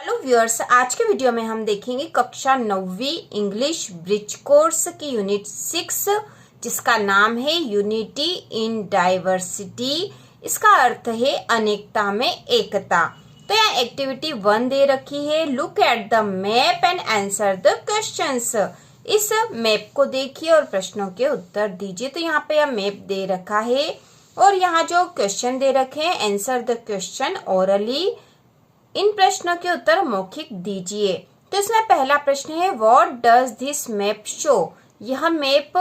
Hello viewers, आज के video में हम देखेंगे कक्षा 9वीं इंग्लिश ब्रिज कोर्स की यूनिट 6 जिसका नाम है यूनिटी इन डाइवर्सिटी। इसका अर्थ है अनेकता में एकता। तो यहाँ एक्टिविटी 1 दे रखी है, look at the map and answer the questions. इस मैप को देखिए और प्रश्नों के उत्तर दीजिए। तो यहाँ पे यह मैप दे रखा है और यहाँ जो क्वेश्चन दे रखे हैं, आंसर द क्वेश्चन ओरली। इन प्रश्नों के उत्तर मौखिक दीजिए। तो इसमें पहला प्रश्न है, what does this map show? यह मैप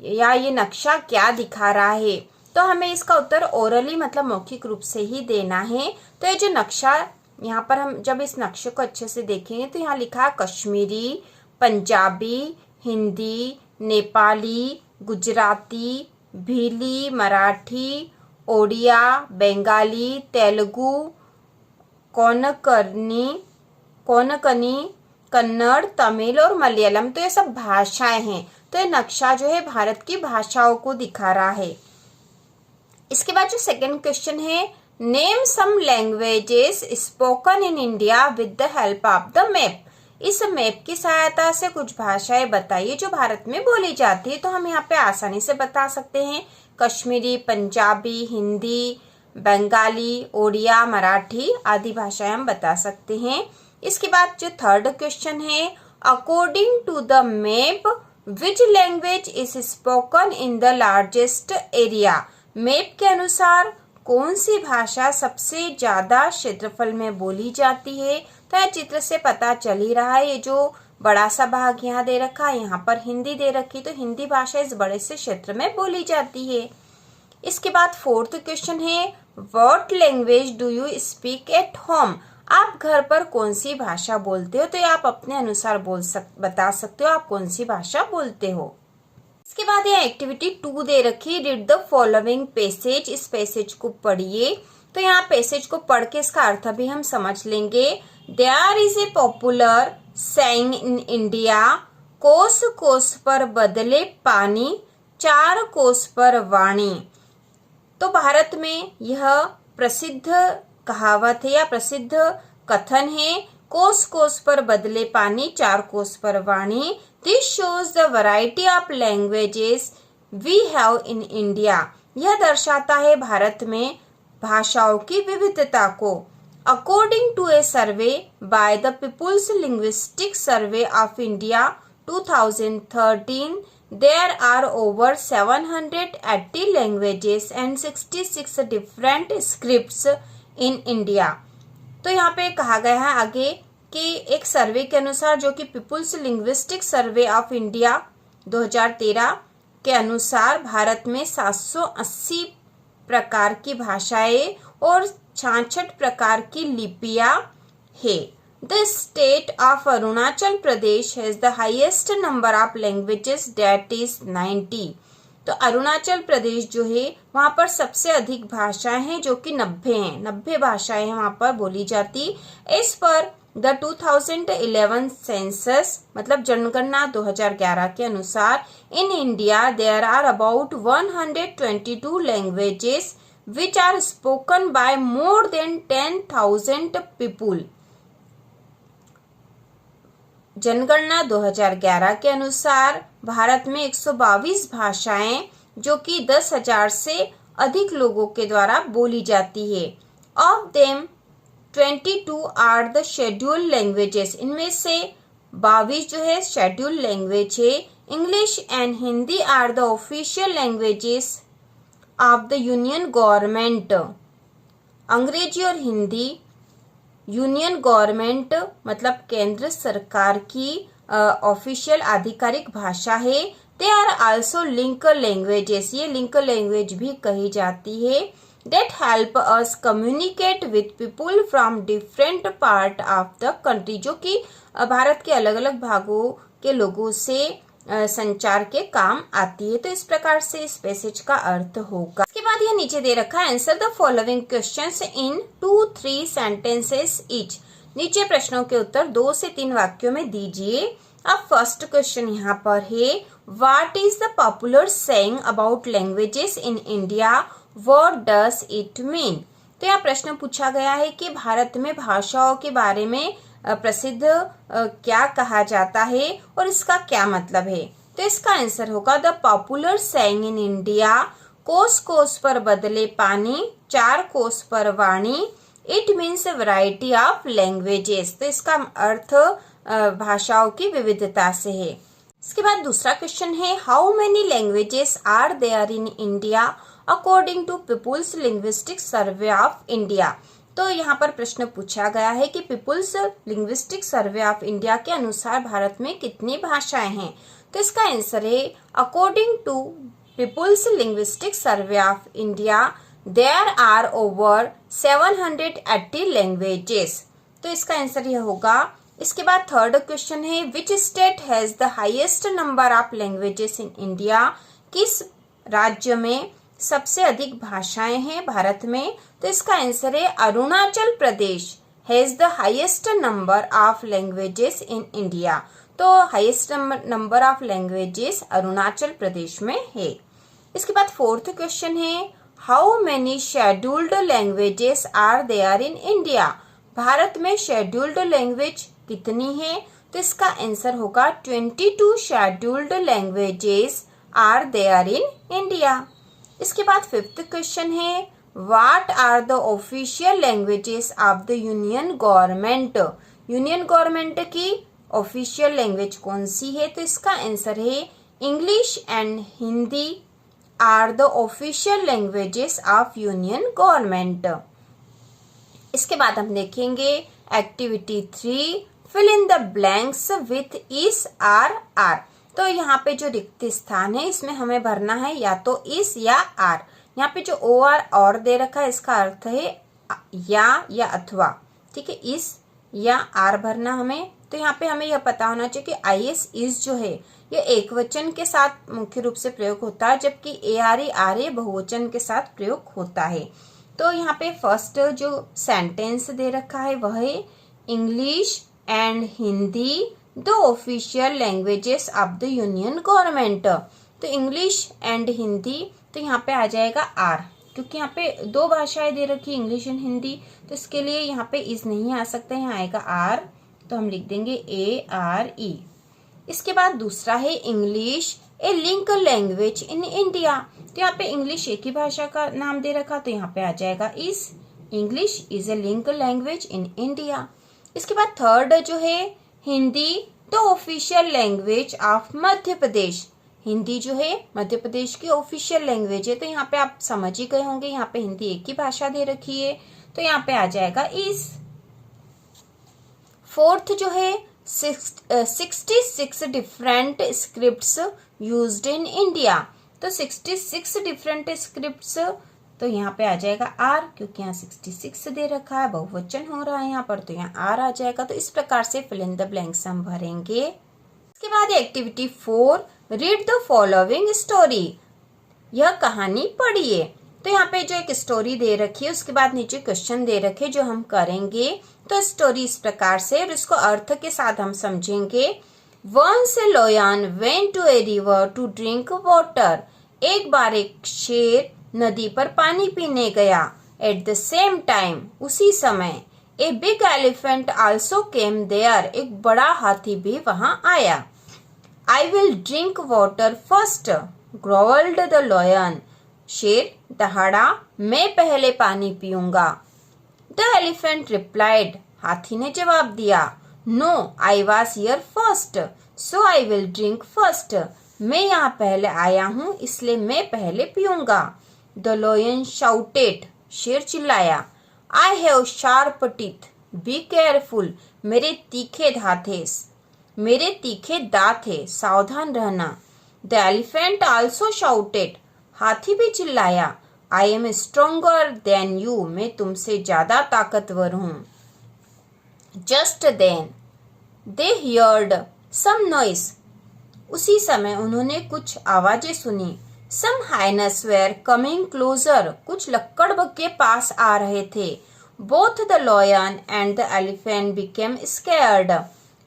या ये नक्शा क्या दिखा रहा है? तो हमें इसका उत्तर ओरली मतलब मौखिक रूप से ही देना है। तो ये जो नक्शा यहाँ पर हम जब इस नक्शे को अच्छे से देखेंगे तो यहाँ लिखा है कश्मीरी, पंजाबी, हिंदी, नेपाली, गुजराती, भीली, मराठी, ओडिया, बंगाली, तेलुगु, कोनकनी, कन्नड़, तमिल और मलयालम। तो ये सब भाषाएं हैं। तो ये नक्शा जो है भारत की भाषाओं को दिखा रहा है। इसके बाद जो सेकंड क्वेश्चन है, name some languages spoken in India with the help of the map. इस मैप की सहायता से कुछ भाषाएं बताइए जो भारत में बोली जाती है। तो हम यहाँ पे आसानी से बता सकते हैं, कश्मीरी, पंजाबी, हिंदी, बंगाली, ओडिया, मराठी आदि भाषाएं हम बता सकते हैं। इसके बाद जो थर्ड क्वेश्चन है, according to the map which language is spoken in the largest area. Map के अनुसार कौन सी भाषा सबसे ज्यादा क्षेत्रफल में बोली जाती है? तो यह चित्र से पता चल ही रहा है। ये जो बड़ा सा भाग यहाँ दे रखा है, यहाँ पर हिंदी दे रखी, तो हिंदी भाषा इस बड़े से क्षेत्र में बोली जाती है। इसके बाद फोर्थ क्वेश्चन है, what language do you speak at home? आप घर पर कौन सी भाषा बोलते हो? तो ये आप अपने अनुसार बता सकते हो आप कौन सी भाषा बोलते हो। इसके बाद ये एक्टिविटी 2 दे रखी, रीड द फॉलोइंग पैसेज। इस पैसेज को पढ़िए। तो यहाँ पैसेज को पढ़ के इसका अर्थ भी हम समझ लेंगे। There is a popular saying in India, कोस कोस पर बदले पानी, चार कोस पर वाणी। तो भारत में यह प्रसिद्ध कहावत है या प्रसिद्ध कथन है, कोस कोस पर बदले पानी, चार कोस पर वाणी। This shows the variety of languages we have in India. यह दर्शाता है भारत में भाषाओं की विविधता को। According to a survey by the People's linguistic survey of India 2013, there are over 780 languages and 66 different scripts in India। तो यहाँ पे कहा गया है आगे कि एक सर्वे के अनुसार, जो कि people's linguistic survey of India 2013 के अनुसार, भारत में 780 प्रकार की भाषाएं और 66 प्रकार की लिपियां है। The state of Arunachal Pradesh has the highest number of languages, that is 90। तो अरुणाचल प्रदेश जो है वहाँ पर सबसे अधिक भाषाएं हैं जो कि 90 हैं। 90 भाषाएं हैं वहाँ पर बोली जाती। इस पर द 2011 सेंसस मतलब जनगणना 2011 के अनुसार in India there are about 122 languages which are spoken by more than 10,000 people. जनगणना 2011 के अनुसार भारत में 122 भाषाएं जो कि 10,000 से अधिक लोगों के द्वारा बोली जाती है। Of them 22 are the scheduled languages. इनमें से 22 जो है शेड्यूल्ड लैंग्वेज है। English and Hindi are the official languages of the union government. अंग्रेजी और हिंदी यूनियन गवर्नमेंट मतलब केंद्र सरकार की ऑफिशियल आधिकारिक भाषा है। They are also link languages. ये लिंक लैंग्वेज भी कही जाती है। That help us communicate with people from different part of the country. जो कि भारत के अलग अलग भागों के लोगों से संचार के काम आती है। तो इस प्रकार से इस पैसेज का अर्थ होगा। इसके बाद यह नीचे दे रखा है, answer the following questions in 2-3 sentences each. नीचे प्रश्नों के उत्तर 2 से 3 वाक्यों में दीजिए। अब फर्स्ट क्वेश्चन यहाँ पर है, what is the popular saying about languages in India, what does it mean? तो यह प्रश्न पूछा गया है कि भारत में भाषाओं के बारे में प्रसिद्ध क्या कहा जाता है और इसका क्या मतलब है? तो इसका आंसर होगा the popular saying in India, कोस कोस पर बदले पानी, चार कोस पर वाणी, it means variety of languages. तो इसका अर्थ भाषाओं की विविधता से है। इसके बाद दूसरा क्वेश्चन है how many languages are there in India according to people's linguistic survey of India. तो यहाँ पर प्रश्न पूछा गया है कि people's linguistic survey of India के अनुसार भारत में कितनी भाषाएं हैं? तो इसका आंसर है according to people's linguistic survey of India there are over 780 languages. तो इसका आंसर यह होगा। इसके बाद थर्ड क्वेश्चन है which state has the highest number of languages in India. किस राज्य में सबसे अधिक भाषाएं हैं भारत में? तो इसका आंसर है Arunachal Pradesh has the highest number of languages in India. तो highest number of languages Arunachal Pradesh में है। इसके बाद फोर्थ क्वेश्चन है how many scheduled languages are there in India. Bharat में शेड्यूल्ड लैंग्वेज कितनी है? तो इसका आंसर होगा 22 scheduled languages are there in India. इसके बाद फिफ्थ क्वेश्चन है what are the official languages of the union government. Union government की ऑफिशियल लैंग्वेज कौन सी है? तो इसका आंसर है English and Hindi are the official languages of union government. इसके बाद हम देखेंगे activity 3 fill in the blanks with is are are. तो यहाँ पे जो रिक्त स्थान है इसमें हमें भरना है या तो इस या आर। यहाँ पे जो ओ आर और दे रखा है इसका अर्थ है या अथवा। ठीक है, इस या आर भरना हमें। तो यहाँ पे हमें यह पता होना चाहिए कि आई एस इज जो है ये एक वचन के साथ मुख्य रूप से प्रयोग होता है, जबकि A R E R A बहुवचन के साथ प्रयोग होता है। तो यहाँ पे फर्स्ट जो सेंटेंस दे रखा है वह है English and Hindi the official languages of the union government. तो इंग्लिश एंड हिंदी, तो यहाँ पे आ जाएगा आर, क्योंकि यहाँ पे दो भाषाएं दे रखी इंग्लिश एंड हिंदी, तो इसके लिए यहाँ पे इज नहीं आ सकता, यहाँ आएगा आर। तो हम लिख देंगे ए आर ई। इसके बाद दूसरा है English A link language in India. तो यहाँ पे इंग्लिश एक ही भाषा का नाम दे रखा, तो यहाँ पे आ जाएगा इस English is a link language in India. इसके बाद थर्ड जो है Hindi the official language of Madhya Pradesh. Hindi जो है मध्य प्रदेश की ऑफिशियल लैंग्वेज है, तो यहाँ पे आप समझ ही गए होंगे, यहाँ पे हिंदी एक ही भाषा दे रखी है, तो यहाँ पे आ जाएगा इस। फोर्थ जो है 66 different scripts used in India. तो 66 डिफरेंट स्क्रिप्ट्स, तो यहाँ पे आ जाएगा आर, क्योंकि यहाँ 66 दे रखा है, बहुवचन हो रहा है यहाँ पर, तो यहाँ आर आ जाएगा। तो इस प्रकार से फिल इन द ब्लैंक्स हम भरेंगे। इसके बाद activity 4 read the following story. यह कहानी पढ़िए। तो यहाँ पे जो एक स्टोरी दे रखी है उसके बाद नीचे क्वेश्चन दे रखे जो हम करेंगे। तो स्टोरी इस प्रकार से और इसको अर्थ के साथ हम समझेंगे। Once a lion went to a river to drink water. एक बार एक शेर नदी पर पानी पीने गया। एट द सेम टाइम, उसी समय, a big elephant also came there. एक बड़ा हाथी भी वहां आया। I will drink water first, growled the lion. शेर दहाड़ा, मैं पहले पानी पीऊंगा। द एलिफेंट रिप्लाइड, हाथी ने जवाब दिया, no I was here first so I will drink first. मैं यहाँ पहले आया हूँ इसलिए मैं पहले पीऊंगा। द लायन शाउटेड, शेर चिल्लाया, I have sharp teeth be careful. मेरे तीखे दांत है, सावधान रहना। द एलिफेंट आल्सो शाउटेड, हाथी भी चिल्लाया, I am stronger than you. मैं तुमसे ज्यादा ताकतवर हूँ। Just then they heard some noise. उसी समय उन्होंने कुछ आवाजें सुनी। Some hyenas were coming closer. कुछ लक्कड़बग्गे पास आ रहे थे। Both the lion and the elephant became scared.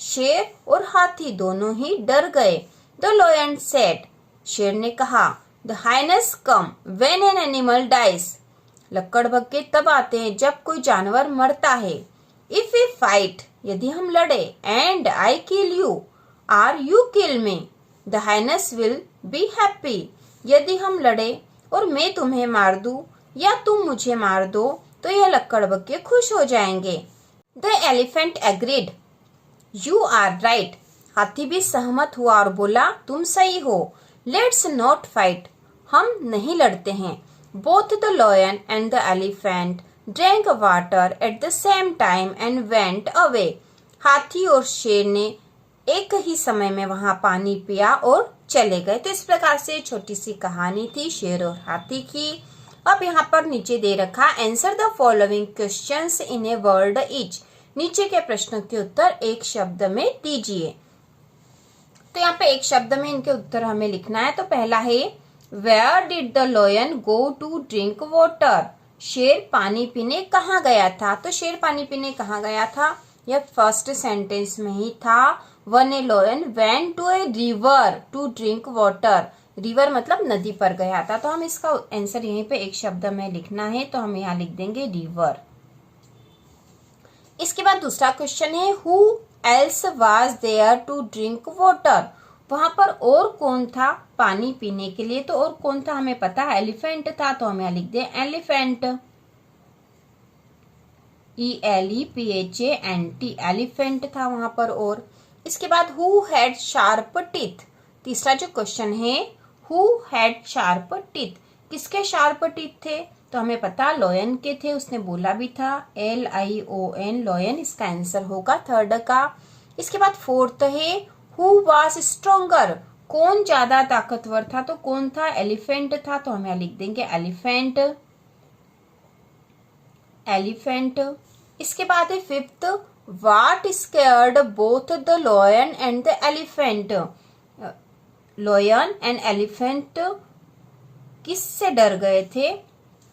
शेर और हाथी दोनों ही डर गए। द लायन सेड, शेर ने कहा, the hyenas come when an animal dies. लक्कड़बग्गे तब आते हैं जब कोई जानवर मरता है। इफ वी फाइट यदि हम लड़े, and I kill you or you kill me, the hyenas will be happy. यदि हम लड़े और मैं तुम्हें मार दूं या तुम मुझे मार दो तो यह लक्कड़बग्गे खुश हो जाएंगे। The elephant agreed, you are right. हाथी भी सहमत हुआ और बोला, तुम सही हो। लेट्स नॉट फाइट, हम नहीं लड़ते हैं। Both the lion and the elephant drank water at the same time and went away. हाथी और शेर ने एक ही समय में वहां पानी पिया और चले गए। तो इस प्रकार से छोटी सी कहानी थी शेर और हाथी की। अब यहाँ पर नीचे दे रखा, answer the following questions in a word each. नीचे के प्रश्नों के उत्तर एक शब्द में दीजिए। तो यहाँ पे एक शब्द में इनके उत्तर हमें लिखना है। तो पहला है, where did the lion go to drink water. शेर पानी पीने कहाँ गया था। तो शेर पानी पीने कहाँ गया था, यह फर्स्ट सेंटेंस में ही था। One a lion went to a river to drink water. River मतलब नदी पर गया था। तो हम इसका आंसर यहीं पे एक शब्द में लिखना है, तो हम यहाँ लिख देंगे रिवर। इसके बाद दूसरा क्वेश्चन है, who else was there to drink water. वहां पर और कौन था पानी पीने के लिए। तो और कौन था हमें पता है, एलिफेंट था। तो हम यहाँ लिख दें एलिफेंट, ELEPHANT, एलिफेंट था वहां पर। और इसके बाद हु हैड शार्प टीथ। तीसरा जो क्वेश्चन है, हु हैड शार्प टीथ, किसके शार्प टीथ थे। तो हमें पता लॉयन के थे, उसने बोला भी था LION, लॉयन इसका आंसर होगा थर्ड का। इसके बाद फोर्थ है, हु वाज स्ट्रोंगर, कौन ज्यादा ताकतवर था। तो कौन था, एलिफेंट था। तो हम यहाँ लिख देंगे एलिफेंट, एलिफेंट। इसके बाद है fifth, what scared both the lion and the elephant. Lion and elephant किससे डर गए थे,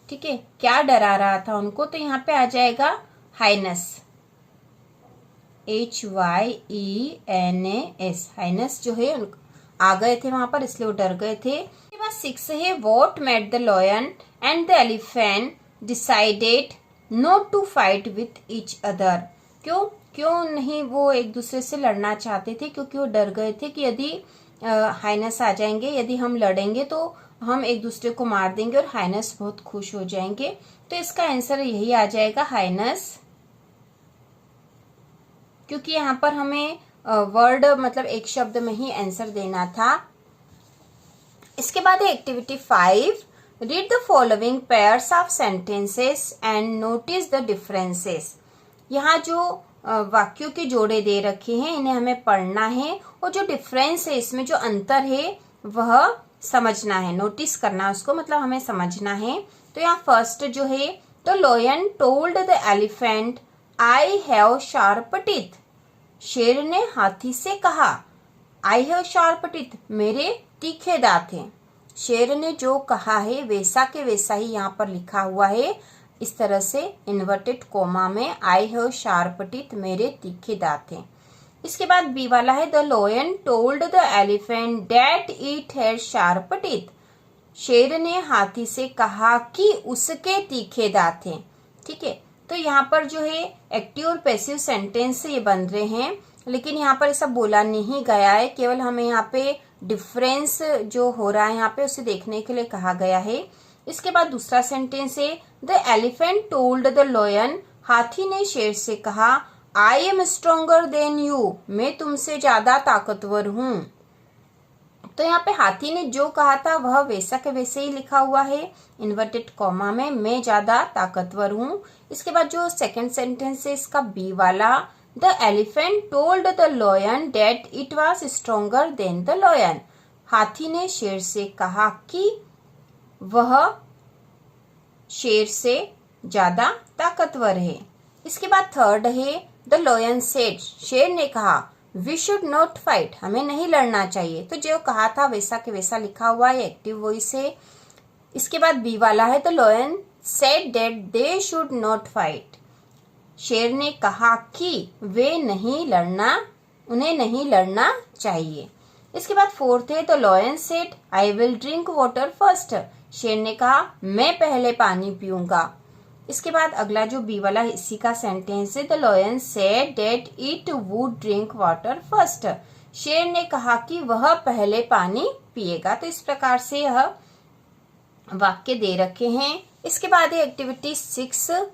ठीक है, क्या डरा रहा था उनको। तो यहाँ पे आ जाएगा हाइनेस, HYENAS, हाइनेस जो है आ गए थे वहां पर, इसलिए वो डर गए थे। इसके बाद 6 है, what made the lion and the elephant decided not to fight with each other. क्यों नहीं वो एक दूसरे से लड़ना चाहते थे, क्योंकि वो डर गए थे कि यदि हाइनेस आ जाएंगे, यदि हम लड़ेंगे तो हम एक दूसरे को मार देंगे और हाइनेस बहुत खुश हो जाएंगे। तो इसका आंसर यही आ जाएगा हाइनेस, क्योंकि यहाँ पर हमें वर्ड मतलब एक शब्द में ही आंसर देना था। इसके बाद है activity 5, read the following pairs of sentences and notice the differences. यहाँ जो वाक्यों के जोड़े दे रखे हैं इन्हें हमें पढ़ना है, और जो डिफरेंस है इसमें जो अंतर है वह समझना है, नोटिस करना उसको, मतलब हमें समझना है। तो यहाँ फर्स्ट जो है, तो lion told the elephant I have sharp teeth. शेर ने हाथी से कहा आई हैव शार्प टीथ, मेरे तीखे दांत हैं। शेर ने जो कहा है वैसा के वैसा ही यहाँ पर लिखा हुआ है, इस तरह से इन्वर्टेड कोमा में, आई हैव शार्प टीथ, मेरे तीखे दांत हैं। इसके बाद बी वाला है, the lion told the elephant that it had sharp teeth. शेर ने हाथी से कहा कि उसके तीखे दांत हैं, ठीक है। तो यहाँ पर जो है एक्टिव और पैसिव सेंटेंस ये बन रहे हैं, लेकिन यहाँ पर ऐसा बोला नहीं गया है, केवल हमें यहाँ पे डिफरेंस जो हो रहा है यहाँ पे उसे देखने के लिए कहा गया है। इसके बाद दूसरा सेंटेंस है, the elephant told the lion, हाथी ने शेर से कहा आई एम स्ट्रोंगर देन यू, मैं तुमसे ज्यादा ताकतवर हूं। तो यहाँ पे हाथी ने जो कहा था वह वैसा के वैसे ही लिखा हुआ है इन्वर्टेड कॉमा में, मैं ज्यादा ताकतवर हूँ। इसके बाद जो सेकंड सेंटेंस है इसका बी वाला, the elephant told the lion that it was stronger then the lion. हाथी ने शेर से कहा कि वह शेर से ज्यादा ताकतवर है। इसके बाद थर्ड है, द लॉयन सेड, शेर ने कहा वी शुड नॉट फाइट, हमें नहीं लड़ना चाहिए। तो जो कहा था वैसा के वैसा लिखा हुआ है, एक्टिव वॉइस है। इसके बाद बी वाला है, the lion said that they should not fight, शेर ने कहा कि वे नहीं लड़ना, उन्हें नहीं लड़ना चाहिए। इसके बाद फोर्थ है, the lion said I will drink water first, शेर ने कहा मैं पहले पानी पीऊंगा। इसके बाद अगला जो बी वाला इसी का सेंटेंस है, the lion said that it would drink water first. शेर ने कहा कि वह पहले पानी पिएगा। तो इस प्रकार से यह वाक्य दे रखे हैं। इसके बाद है activity 6,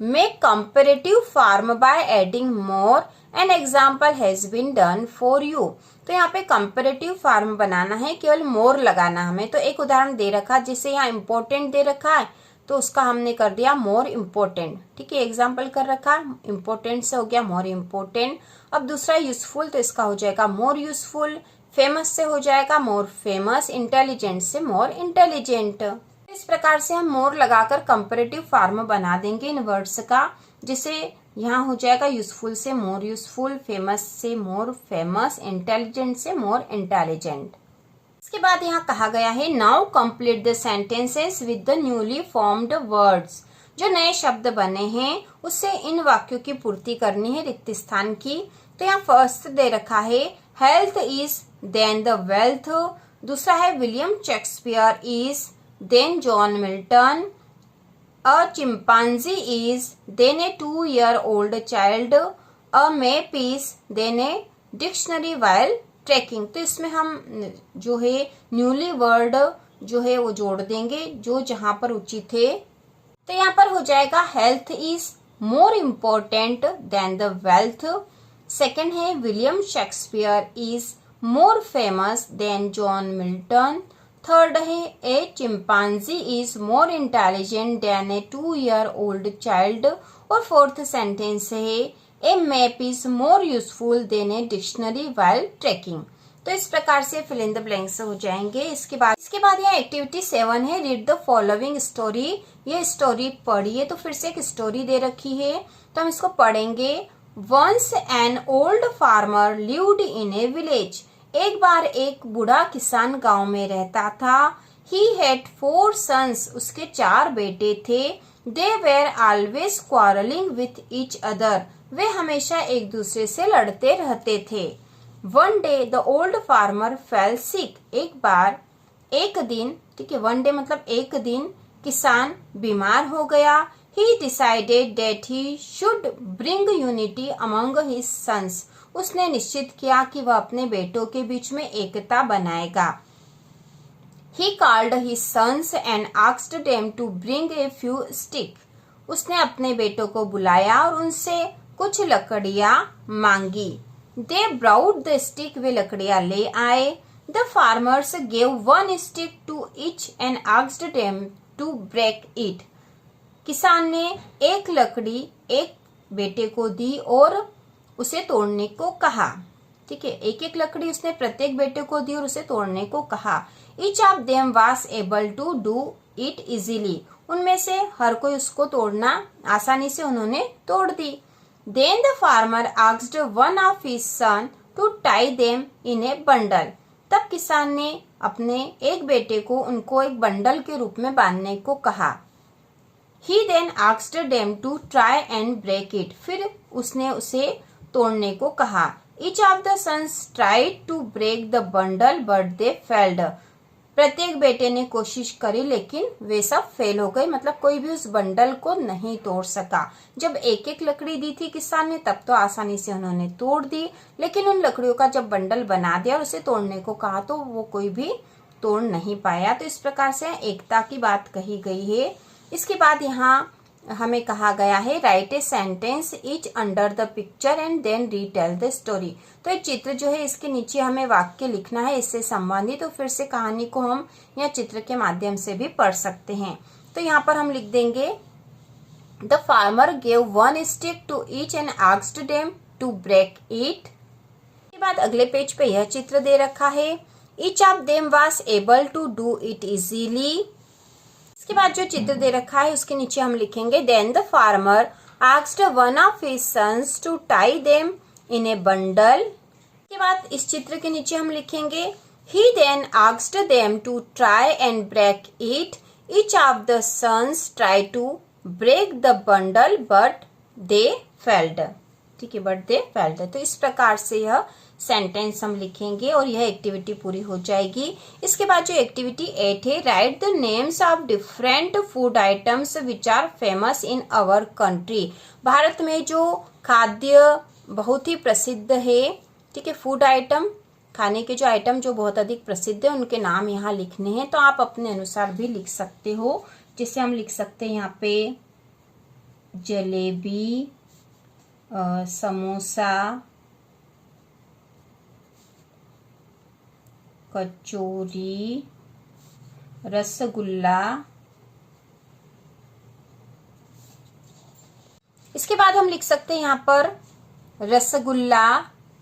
make comparative form by adding more, an example has been done for you. तो यहाँ पे कंपैरेटिव फार्म बनाना है, केवल मोर लगाना हमें। तो एक उदाहरण दे रखा, जिसे यहाँ इम्पोर्टेंट दे रखा है तो उसका हमने कर दिया मोर इम्पोर्टेंट। ठीक है, एग्जाम्पल कर रखा, इम्पोर्टेंट से हो गया मोर इम्पोर्टेंट। अब दूसरा यूजफुल, तो इसका हो जाएगा मोर यूजफुल। फेमस से हो जाएगा मोर फेमस। इंटेलिजेंट से मोर इंटेलिजेंट। इस प्रकार से हम मोर लगाकर कंपैरेटिव फार्म बना देंगे इन वर्ड्स का, जिसे यहाँ हो जाएगा यूजफुल से मोर यूजफुल, फेमस से मोर फेमस, इंटेलिजेंट से मोर इंटेलिजेंट। इसके बाद यहाँ कहा गया है, now complete the sentences with the newly formed words. जो नए शब्द बने हैं उससे इन वाक्यों की पूर्ति करनी है, रिक्त स्थान की। तो यहाँ फर्स्ट दे रखा है, health is than the wealth. दूसरा है, William Shakespeare is than John Milton. A chimpanzee is than a 2-year-old child. A map is than a dictionary while trekking. तो इसमें हम जो है न्यूली वर्ड जो है वो जोड़ देंगे जो जहां पर उचित है। तो यहाँ पर हो जाएगा, health is more important than the wealth. Second है, William Shakespeare is more famous than John Milton. Third है, a chimpanzee is more intelligent than a 2-year-old child. और फोर्थ सेंटेंस है, a map is more useful than a dictionary while trekking. तो इस प्रकार से fill in the blanks हो जाएंगे। इसके बाद यहाँ एक्टिविटी 7 है, रीड द फॉलोइंग स्टोरी। ये स्टोरी पढ़िए। तो फिर से एक स्टोरी दे रखी है, तो हम इसको पढ़ेंगे। Once an old farmer lived in a village. एक बार एक बूढ़ा किसान गांव में रहता था। He had 4 sons। उसके 4 बेटे थे। They were always quarrelling with each other. वे हमेशा एक दूसरे से लड़ते रहते थे। One day the old farmer fell sick. एक दिन, ठीक है, वन डे मतलब एक दिन किसान बीमार हो गया। He decided that he should bring unity among his sons. उसने निश्चित किया कि वह अपने बेटों के बीच में एकता बनाएगा। He called his sons and asked them to bring a few stick. उसने अपने बेटों को बुलाया और उनसे कुछ लकड़ियां मांगी। They brought the stick. वे लकड़ियां ले आए। The farmers gave 1 stick to each and asked them to break it. किसान ने एक लकड़ी एक बेटे को दी और उसे तोड़ने को कहा। ठीक है, एक एक लकड़ी उसने प्रत्येक बेटे को दी और उसे तोड़ने को कहा। Each of them was able to do it easily. उनमें से हर कोई उसको तोड़ना आसानी से उन्होंने तोड़ दी। Then the farmer asked one of his son to tie them in a bundle. तब किसान ने अपने एक बेटे को उनको एक बंडल के रूप में बांधने को कहा। He then asked them to try and break it. फिर उसने उसे तोड़ने को कहा। Each of the sons tried to break the bundle but they failed. प्रत्येक बेटे ने कोशिश करी लेकिन वे सब फेल हो गए, मतलब कोई भी उस बंडल को नहीं तोड़ सका। जब एक एक लकड़ी दी थी किसान ने तब तो आसानी से उन्होंने तोड़ दी, लेकिन उन लकड़ियों का जब बंडल बना दिया और उसे तोड़ने को कहा तो वो कोई भी तोड़ नहीं पाया। तो इस प्रकार से एकता की बात कही गई है। इसके बाद यहाँ हमें कहा गया है, write a sentence each under the picture and then retell the story. तो एक चित्र जो है इसके नीचे हमें वाक्य लिखना है इससे संबंधित। तो फिर से कहानी को हम यह चित्र के माध्यम से भी पढ़ सकते हैं। तो यहाँ पर हम लिख देंगे, the farmer gave 1 stick to each and asked them to break it. इसके बाद अगले पेज पे यह चित्र दे रखा है, each of them was able to do it easily. इसके बाद जो चित्र दे रखा है उसके नीचे हम लिखेंगे, then the farmer asked one of his sons to tie them in a bundle. इसके बाद इस चित्र के नीचे हम लिखेंगे, he then asked them to try and break it. Each of the sons try to break the bundle but they failed. ठीक है, बट दे फेल्ट। तो इस प्रकार से यह सेंटेंस हम लिखेंगे और यह एक्टिविटी पूरी हो जाएगी। इसके बाद जो एक्टिविटी 8 है, write the names of different food items which are famous in our country. Bharat में जो खाद्य बहुत ही प्रसिद्ध है, ठीक है, फूड आइटम, खाने के जो आइटम जो बहुत अधिक प्रसिद्ध है, उनके नाम यहाँ लिखने हैं। तो आप अपने अनुसार भी लिख सकते हो। जैसे हम लिख सकते हैं यहाँ पे जलेबी, समोसा, कचौरी, रसगुल्ला। इसके बाद हम लिख सकते हैं यहाँ पर रसगुल्ला,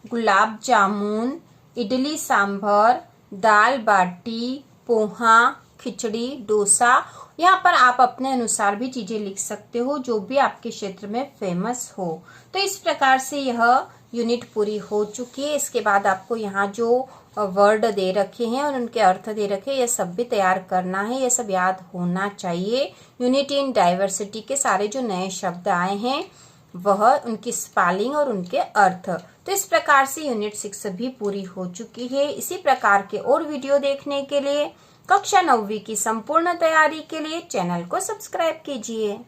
गुलाब जामुन, इडली सांभर, दाल बाटी, पोहा, खिचड़ी, डोसा। यहाँ पर आप अपने अनुसार भी चीजें लिख सकते हो जो भी आपके क्षेत्र में फेमस हो। तो इस प्रकार से यह यूनिट पूरी हो चुकी है। इसके बाद आपको यहाँ जो वर्ड दे रखे हैं और उनके अर्थ दे रखे हैं, यह सब भी तैयार करना है, यह सब याद होना चाहिए। यूनिटी इन डाइवर्सिटी के सारे जो नए शब्द आए हैं वह, उनकी स्पेलिंग और उनके अर्थ। तो इस प्रकार से यूनिट 6 भी पूरी हो चुकी है। इसी प्रकार के और वीडियो देखने के लिए कक्षा 9वीं की संपूर्ण तैयारी के लिए चैनल को सब्सक्राइब कीजिए।